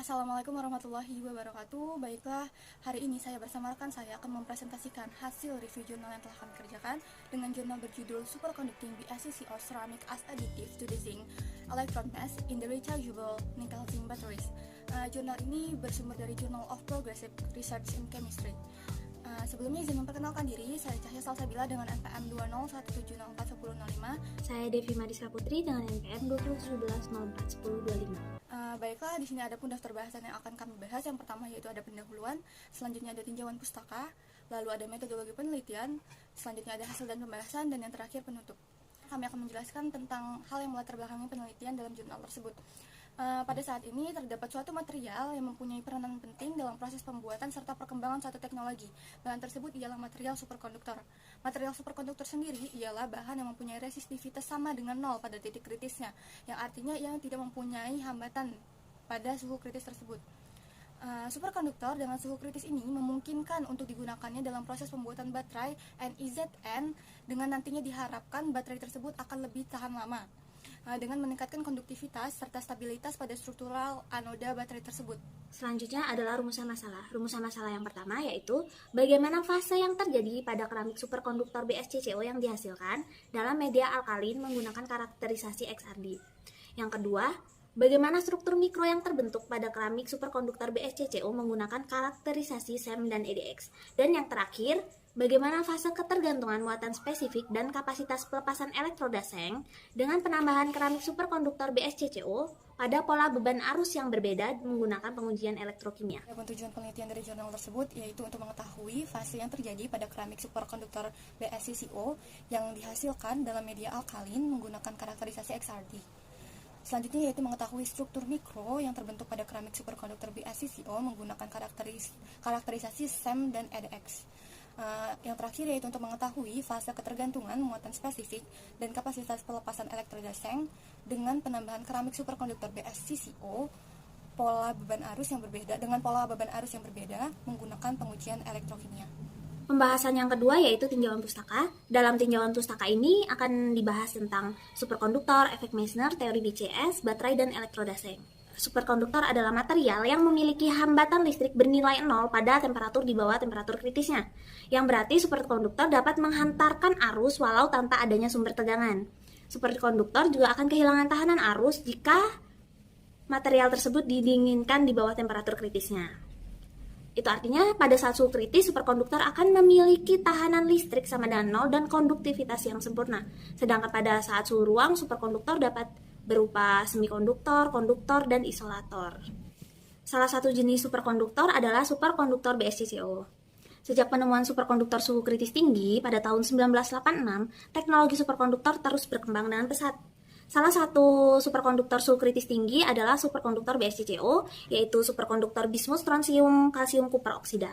Assalamualaikum warahmatullahi wabarakatuh. Baiklah, hari ini saya bersama rekan saya akan mempresentasikan hasil review jurnal yang telah kami kerjakan dengan jurnal berjudul Superconducting BSCCO Ceramic as Additive to the Zinc Electron Mass in the Rechargeable Nickel Zinc Batteries. Jurnal ini bersumber dari Journal of Progressive Research in Chemistry. Sebelumnya izin memperkenalkan diri, saya Cahya Salsabila dengan NPM 2017041005. Saya Devi Mariska Putri dengan NPM 2017041025. Baiklah, di sini ada pun daftar bahasan yang akan kami bahas. Yang pertama yaitu ada pendahuluan, selanjutnya ada tinjauan pustaka, lalu ada metodologi penelitian, selanjutnya ada hasil dan pembahasan, dan yang terakhir penutup. Kami akan menjelaskan tentang hal yang melatar belakangi penelitian dalam jurnal tersebut. Pada saat ini terdapat suatu material yang mempunyai peranan penting dalam proses pembuatan serta perkembangan suatu teknologi. Bahan tersebut ialah material superkonduktor. Material superkonduktor sendiri ialah bahan yang mempunyai resistivitas sama dengan 0 pada titik kritisnya, yang artinya ia tidak mempunyai hambatan pada suhu kritis tersebut. Superkonduktor dengan suhu kritis ini memungkinkan untuk digunakannya dalam proses pembuatan baterai NiZn, dengan nantinya diharapkan baterai tersebut akan lebih tahan lama dengan meningkatkan konduktivitas serta stabilitas pada struktural anoda baterai tersebut. Selanjutnya adalah rumusan masalah. Rumusan masalah yang pertama yaitu bagaimana fase yang terjadi pada keramik superkonduktor BSCCO yang dihasilkan dalam media alkalin menggunakan karakterisasi XRD. Yang kedua, bagaimana struktur mikro yang terbentuk pada keramik superkonduktor BSCCO menggunakan karakterisasi SEM dan EDX. Dan yang terakhir, bagaimana fase ketergantungan muatan spesifik dan kapasitas pelepasan elektroda seng dengan penambahan keramik superkonduktor BSCCO pada pola beban arus yang berbeda menggunakan pengujian elektrokimia. Tujuan penelitian dari jurnal tersebut yaitu untuk mengetahui fase yang terjadi pada keramik superkonduktor BSCCO yang dihasilkan dalam media alkalin menggunakan karakterisasi XRD. Selanjutnya yaitu mengetahui struktur mikro yang terbentuk pada keramik superkonduktor BSCCO menggunakan karakterisasi SEM dan EDX. Yang terakhir yaitu untuk mengetahui fase ketergantungan muatan spesifik dan kapasitas pelepasan elektroda seng dengan penambahan keramik superkonduktor BSCCO pola beban arus yang berbeda menggunakan pengujian elektrokimia. Pembahasan yang kedua yaitu tinjauan pustaka. Dalam tinjauan pustaka ini akan dibahas tentang superkonduktor, efek Meissner, teori BCS, baterai, dan elektroda seng. Superkonduktor adalah material yang memiliki hambatan listrik bernilai 0 pada temperatur di bawah temperatur kritisnya, yang berarti superkonduktor dapat menghantarkan arus walau tanpa adanya sumber tegangan. Superkonduktor juga akan kehilangan tahanan arus jika material tersebut didinginkan di bawah temperatur kritisnya. Itu artinya pada saat suhu kritis, superkonduktor akan memiliki tahanan listrik sama dengan 0 dan konduktivitas yang sempurna. Sedangkan pada saat suhu ruang, superkonduktor dapat berupa semikonduktor, konduktor, dan isolator. Salah satu jenis superkonduktor adalah superkonduktor BSCCO. Sejak penemuan superkonduktor suhu kritis tinggi pada tahun 1986, teknologi superkonduktor terus berkembang dengan pesat. Salah satu superkonduktor suhu kritis tinggi adalah superkonduktor BSCCO, yaitu superkonduktor bismus strontium kalsium kuper oksida.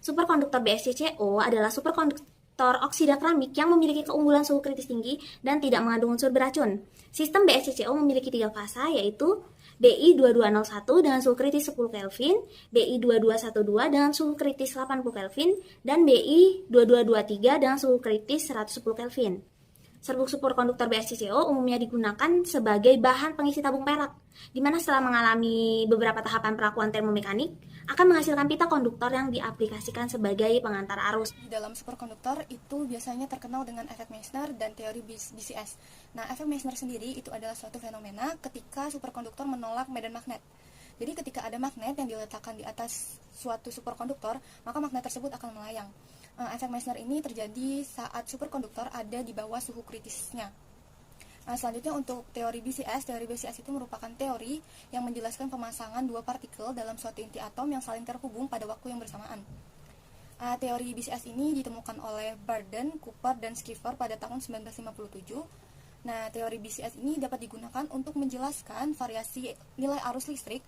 Superkonduktor BSCCO adalah superkonduktor oksida keramik yang memiliki keunggulan suhu kritis tinggi dan tidak mengandung unsur beracun. Sistem BSCCO memiliki 3 fasa, yaitu BI2201 dengan suhu kritis 10 Kelvin, BI2212 dengan suhu kritis 80 Kelvin, dan BI2223 dengan suhu kritis 110 Kelvin. Serbuk superkonduktor BSCCO umumnya digunakan sebagai bahan pengisi tabung perak, di mana setelah mengalami beberapa tahapan perakuan termomekanik, akan menghasilkan pita konduktor yang diaplikasikan sebagai pengantar arus. Di dalam superkonduktor itu biasanya terkenal dengan efek Meissner dan teori BCS. Nah, efek Meissner sendiri itu adalah suatu fenomena ketika superkonduktor menolak medan magnet. Jadi ketika ada magnet yang diletakkan di atas suatu superkonduktor, maka magnet tersebut akan melayang. Efek Meissner ini terjadi saat superkonduktor ada di bawah suhu kritisnya. Selanjutnya untuk teori BCS itu merupakan teori yang menjelaskan pemasangan dua partikel dalam suatu inti atom yang saling terhubung pada waktu yang bersamaan. Teori BCS ini ditemukan oleh Barden, Cooper, dan Schiffer pada tahun 1957. Nah, teori BCS ini dapat digunakan untuk menjelaskan variasi nilai arus listrik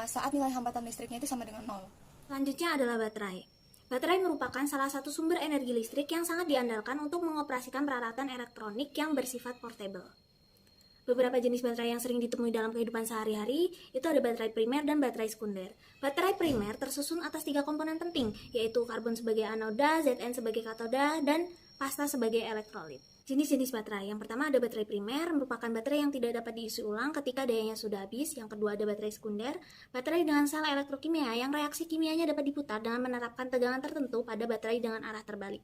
saat nilai hambatan listriknya itu sama dengan 0. Selanjutnya adalah baterai. Baterai merupakan salah satu sumber energi listrik yang sangat diandalkan untuk mengoperasikan peralatan elektronik yang bersifat portable. Beberapa jenis baterai yang sering ditemui dalam kehidupan sehari-hari itu ada baterai primer dan baterai sekunder. Baterai primer tersusun atas 3 komponen penting, yaitu karbon sebagai anoda, Zn sebagai katoda, dan pasta sebagai elektrolit. Jenis-jenis baterai. Yang pertama ada baterai primer, merupakan baterai yang tidak dapat diisi ulang ketika dayanya sudah habis. Yang kedua ada baterai sekunder, baterai dengan sel elektrokimia yang reaksi kimianya dapat diputar dengan menerapkan tegangan tertentu pada baterai dengan arah terbalik.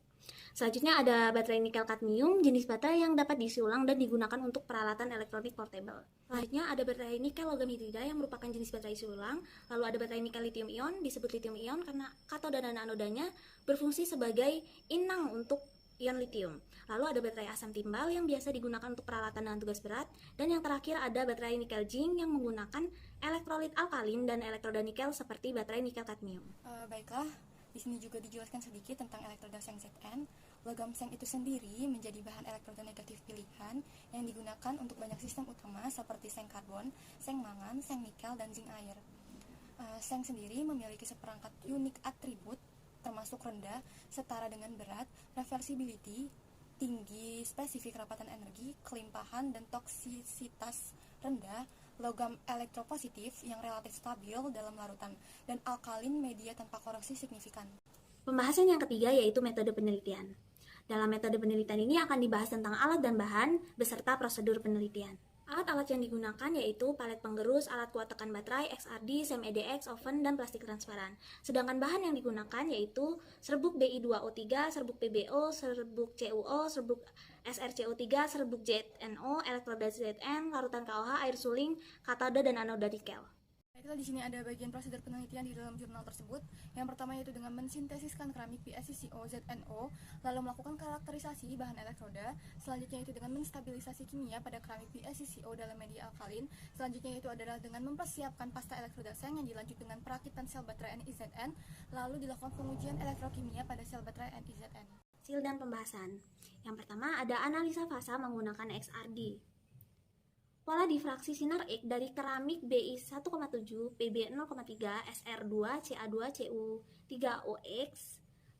Selanjutnya ada baterai nikel kadmium, jenis baterai yang dapat diisi ulang dan digunakan untuk peralatan elektronik portable. Selanjutnya ada baterai nikel logam hidrida yang merupakan jenis baterai isi ulang. Lalu ada baterai nikel lithium ion, disebut lithium ion karena katoda dan anodanya berfungsi sebagai inang untuk ion lithium. Lalu ada baterai asam timbal yang biasa digunakan untuk peralatan dengan tugas berat. Dan yang terakhir ada baterai nikel zinc yang menggunakan elektrolit alkalin dan elektroda nikel seperti baterai nikel kadmium. Baiklah, di sini juga dijelaskan sedikit tentang elektroda seng Zn. Logam seng itu sendiri menjadi bahan elektroda negatif pilihan yang digunakan untuk banyak sistem utama seperti seng karbon, seng mangan, seng nikel, dan zinc air. Seng sendiri memiliki seperangkat unik atribut termasuk rendah, setara dengan berat, reversibility, tinggi spesifik rapatan energi, kelimpahan dan toksisitas rendah, logam elektropositif yang relatif stabil dalam larutan, dan alkalin media tanpa korosif signifikan. Pembahasan yang ketiga yaitu metode penelitian. Dalam metode penelitian ini akan dibahas tentang alat dan bahan beserta prosedur penelitian. Alat-alat yang digunakan yaitu palet penggerus, alat kuat tekan baterai, XRD, SEM EDX, oven, dan plastik transparan. Sedangkan bahan yang digunakan yaitu serbuk Bi2O3, serbuk PbO, serbuk CuO, serbuk SrCO3, serbuk ZnO, elektroda Zn, larutan KOH, air suling, katoda, dan anoda nikel. Baiklah, di sini ada bagian prosedur penelitian di dalam jurnal tersebut. Yang pertama yaitu dengan mensintesiskan keramik BSCCO ZnO, lalu melakukan karakterisasi bahan elektroda. Selanjutnya itu dengan menstabilisasi kimia pada keramik BSCCO dalam media alkalin. Selanjutnya itu adalah dengan mempersiapkan pasta elektroda seng yang dilanjut dengan perakitan sel baterai NiZn, lalu dilakukan pengujian elektrokimia pada sel baterai NiZn. Hasil dan pembahasan. Yang pertama ada analisa fasa menggunakan XRD. Pola difraksi sinar X dari keramik Bi 1,7, Pb 0,3, Sr2, Ca2, Cu3OX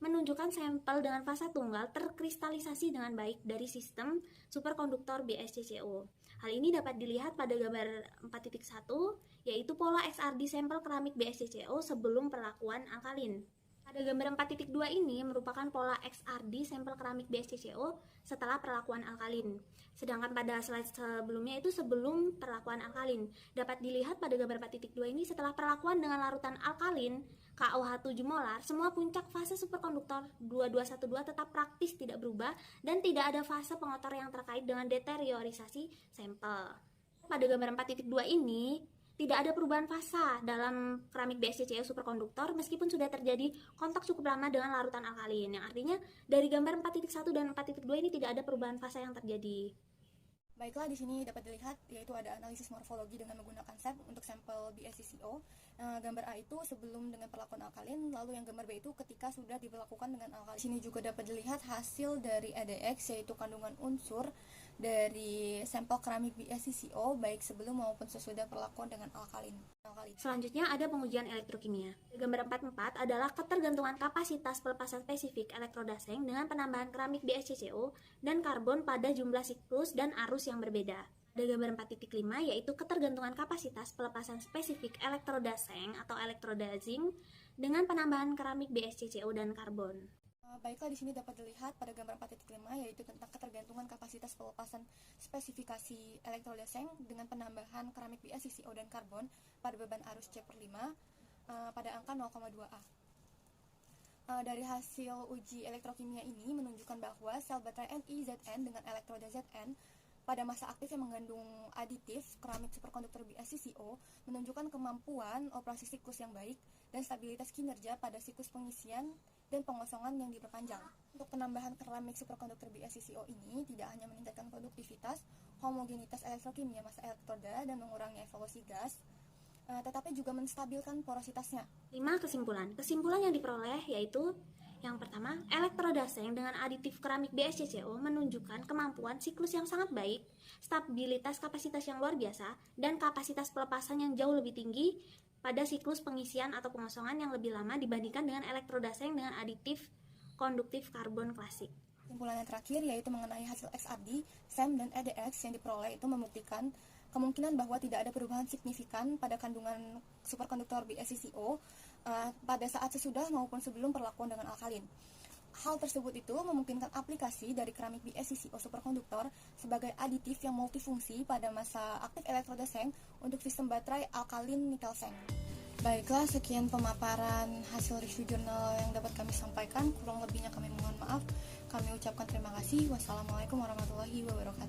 menunjukkan sampel dengan fasa tunggal terkristalisasi dengan baik dari sistem superkonduktor BSCCO. Hal ini dapat dilihat pada gambar 4.1, yaitu pola XRD sampel keramik BSCCO sebelum perlakuan alkalin. Pada gambar 4.2 ini merupakan pola XRD sampel keramik BSCCO setelah perlakuan alkalin. Sedangkan pada slide sebelumnya itu sebelum perlakuan alkalin. Dapat dilihat pada gambar 4.2 ini setelah perlakuan dengan larutan alkalin KOH 7 molar, semua puncak fase superkonduktor 2212 tetap praktis tidak berubah dan tidak ada fase pengotor yang terkait dengan deteriorisasi sampel. Pada gambar 4.2 ini tidak ada perubahan fasa dalam keramik BSCCO superkonduktor meskipun sudah terjadi kontak cukup lama dengan larutan alkalin, yang artinya dari gambar 4.1 dan 4.2 ini tidak ada perubahan fasa yang terjadi. Baiklah, di sini dapat dilihat yaitu ada analisis morfologi dengan menggunakan SEP untuk sampel BSCCO. Gambar A itu sebelum dengan perlakuan alkalin, lalu yang gambar B itu ketika sudah diberlakukan dengan alkalin. Di sini juga dapat dilihat hasil dari EDX yaitu kandungan unsur dari sampel keramik BSCCO baik sebelum maupun sesudah perlakuan dengan alkalin. Selanjutnya ada pengujian elektrokimia. Gambar 4.4 adalah ketergantungan kapasitas pelepasan spesifik elektroda seng dengan penambahan keramik BSCCO dan karbon pada jumlah siklus dan arus yang berbeda. Ada gambar 4.5 yaitu ketergantungan kapasitas pelepasan spesifik elektroda seng atau elektroda zinc dengan penambahan keramik BSCCO dan karbon. Baiklah, di sini dapat dilihat pada gambar 4.5 yaitu tentang ketergantungan kapasitas pelepasan spesifikasi elektroda seng dengan penambahan keramik BSCCO dan karbon pada beban arus C/5 pada angka 0,2A. Dari hasil uji elektrokimia ini menunjukkan bahwa sel baterai NiZn dengan elektroda Zn pada masa aktif yang mengandung aditif keramik superkonduktor BSCCO menunjukkan kemampuan operasi siklus yang baik dan stabilitas kinerja pada siklus pengisian dan pengosongan yang diperpanjang. Untuk penambahan keramik superkonduktor BSCCO ini tidak hanya meningkatkan produktivitas, homogenitas elektrokimia massa elektroda dan mengurangi evolusi gas, tetapi juga menstabilkan porositasnya. 5 kesimpulan. Kesimpulan yang diperoleh yaitu yang pertama, elektroda seng dengan aditif keramik BSCCO menunjukkan kemampuan siklus yang sangat baik, stabilitas kapasitas yang luar biasa, dan kapasitas pelepasan yang jauh lebih tinggi pada siklus pengisian atau pengosongan yang lebih lama dibandingkan dengan elektroda seng dengan aditif konduktif karbon klasik. Kesimpulan yang terakhir yaitu mengenai hasil XRD, SEM, dan EDX yang diperoleh itu membuktikan kemungkinan bahwa tidak ada perubahan signifikan pada kandungan superkonduktor BSCCO pada saat sesudah maupun sebelum perlakuan dengan alkalin. Hal tersebut itu memungkinkan aplikasi dari keramik BSCCO superkonduktor sebagai aditif yang multifungsi pada masa aktif elektroda seng untuk sistem baterai alkalin nikel seng. Baiklah, sekian pemaparan hasil review jurnal yang dapat kami sampaikan. Kurang lebihnya kami mohon maaf. Kami ucapkan terima kasih. Wassalamualaikum warahmatullahi wabarakatuh.